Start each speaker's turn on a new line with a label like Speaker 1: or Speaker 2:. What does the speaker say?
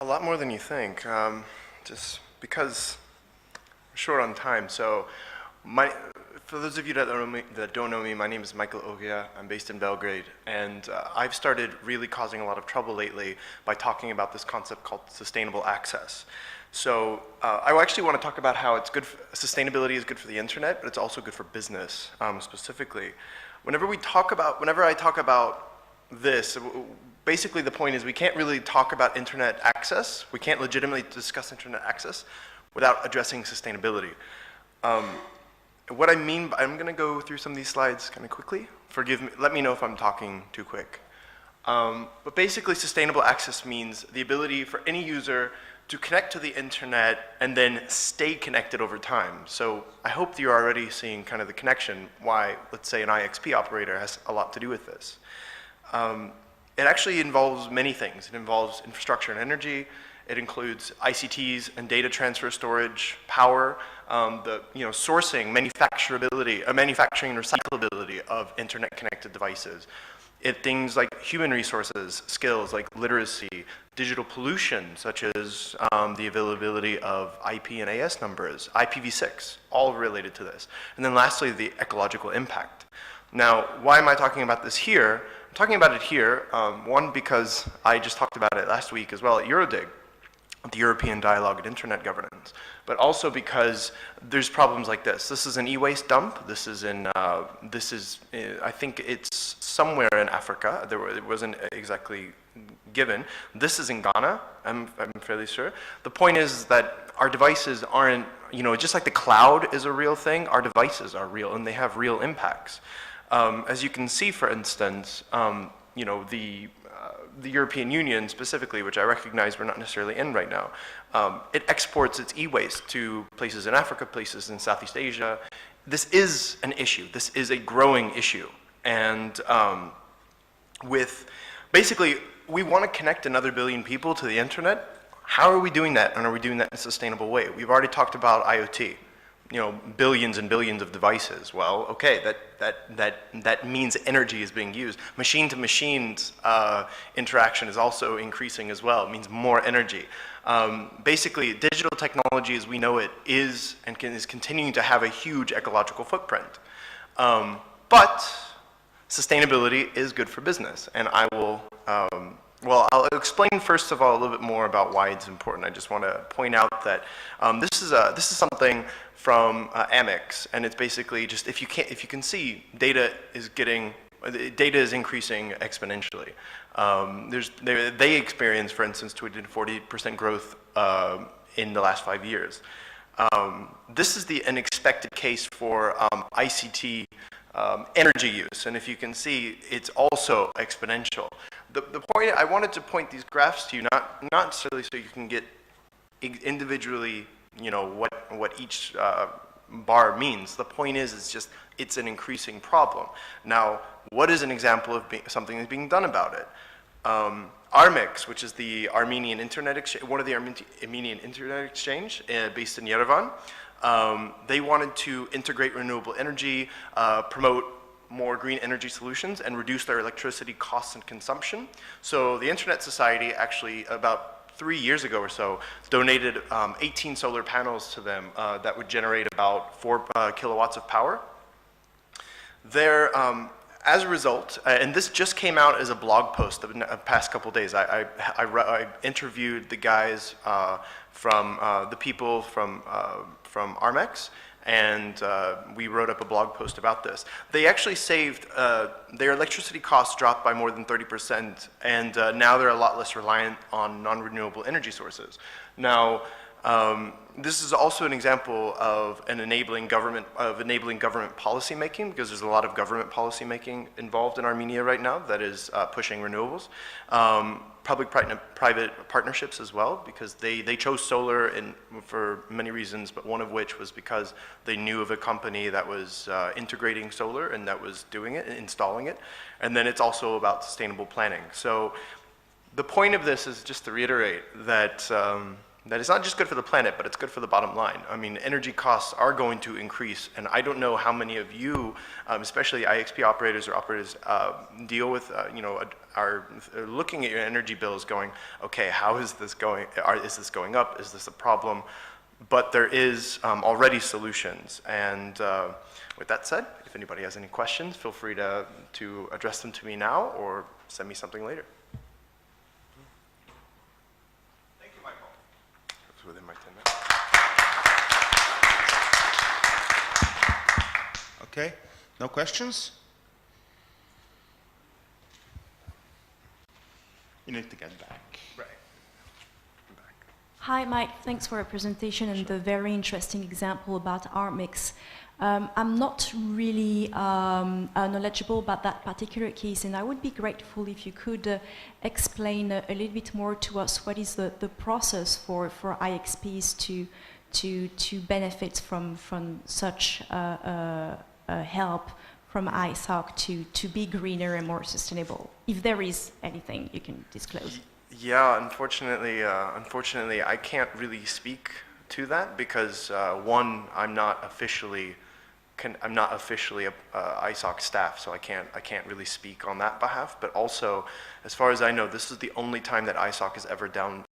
Speaker 1: A lot more than you think, just because we're short on time. So, for those of you that don't know me, my name is Michael Oghia. I'm based in Belgrade, and I've started really causing a lot of trouble lately by talking about this concept called sustainable access. So, I actually want to talk about how it's good. Sustainability is good for the internet, but it's also good for business specifically. Whenever I talk about this, basically the point is we can't really talk about internet access. We can't legitimately discuss internet access without addressing sustainability. What I mean, I'm going to go through some of these slides kind of quickly. Forgive me, let me know if I'm talking too quick. But basically sustainable access means the ability for any user to connect to the internet and then stay connected over time. So I hope that you're already seeing kind of the connection why, let's say, an IXP operator has a lot to do with this. It actually involves many things. It involves infrastructure and energy. It includes ICTs and data transfer storage, power, sourcing, manufacturing and recyclability of internet-connected devices. Things like human resources, skills like literacy, digital pollution, such as the availability of IP and AS numbers, IPv6, all related to this. And then lastly, the ecological impact. Now, why am I talking about this here? I'm talking about it here, one, because I just talked about it last week as well at Eurodig, the European Dialogue on Internet Governance, but also because there's problems like this. This is an e-waste dump. I think it's somewhere in Africa. It wasn't exactly given. This is in Ghana, I'm fairly sure. The point is that our devices aren't, just like the cloud is a real thing, our devices are real and they have real impacts. As you can see, for instance, the European Union specifically, which I recognize we're not necessarily in right now, it exports its e-waste to places in Africa, places in Southeast Asia. This is an issue. This is a growing issue. And basically, we want to connect another billion people to the internet. How are we doing that? And are we doing that in a sustainable way? We've already talked about IoT. Billions and billions of devices. Well, okay, that means energy is being used. Machine-to-machine interaction is also increasing as well. It means more energy. Basically, digital technology as we know it is continuing to have a huge ecological footprint. But sustainability is good for business, and I will. I'll explain first of all a little bit more about why it's important. I just want to point out that this is something from Amex, and it's basically just if you can see, data is increasing exponentially. They experience, for instance, 20 to 40% growth in the last 5 years. This is an expected case for ICT energy use, and if you can see, it's also exponential. The point, I wanted to point these graphs to you, not necessarily so you can get individually, what each bar means. The point is, it's an increasing problem. Now, what is an example of something that's being done about it? Armex, which is the Armenian Internet Exchange, one of the Armenian Internet Exchange based in Yerevan, they wanted to integrate renewable energy, promote more green energy solutions, and reduce their electricity costs and consumption. So the Internet Society actually, about 3 years ago or so, donated 18 solar panels to them that would generate about 4 kilowatts of power. As a result, and this just came out as a blog post the past couple days. I interviewed the guys the people from Armex, and we wrote up a blog post about this. They actually saved, their electricity costs dropped by more than 30%, and now they're a lot less reliant on non-renewable energy sources. Now, this is also an example of enabling government policy making, because there's a lot of government policy making involved in Armenia right now that is pushing renewables. Public-private partnerships as well, because they chose solar for many reasons, but one of which was because they knew of a company that was integrating solar and that was doing it and installing it. And then it's also about sustainable planning. So the point of this is just to reiterate that that is not just good for the planet, but it's good for the bottom line. I mean, energy costs are going to increase, and I don't know how many of you, especially IXP operators or operators, deal with, are looking at your energy bills going, okay, how is this going? Is this going up? Is this a problem? But there is already solutions. And with that said, if anybody has any questions, feel free to address them to me now or send me something later. Within my 10 minutes.
Speaker 2: Okay, no questions? You need to get back.
Speaker 1: Right.
Speaker 3: Hi, Mike. Thanks for your presentation and the very interesting example about our mix. I'm not really knowledgeable about that particular case, and I would be grateful if you could explain a little bit more to us what is the process for IXPs to benefit from such help from ISOC to be greener and more sustainable, if there is anything you can disclose.
Speaker 1: Yeah, unfortunately, I can't really speak to that because one, I'm not officially a ISOC staff, so I can't really speak on that behalf. But also, as far as I know, this is the only time that ISOC has ever done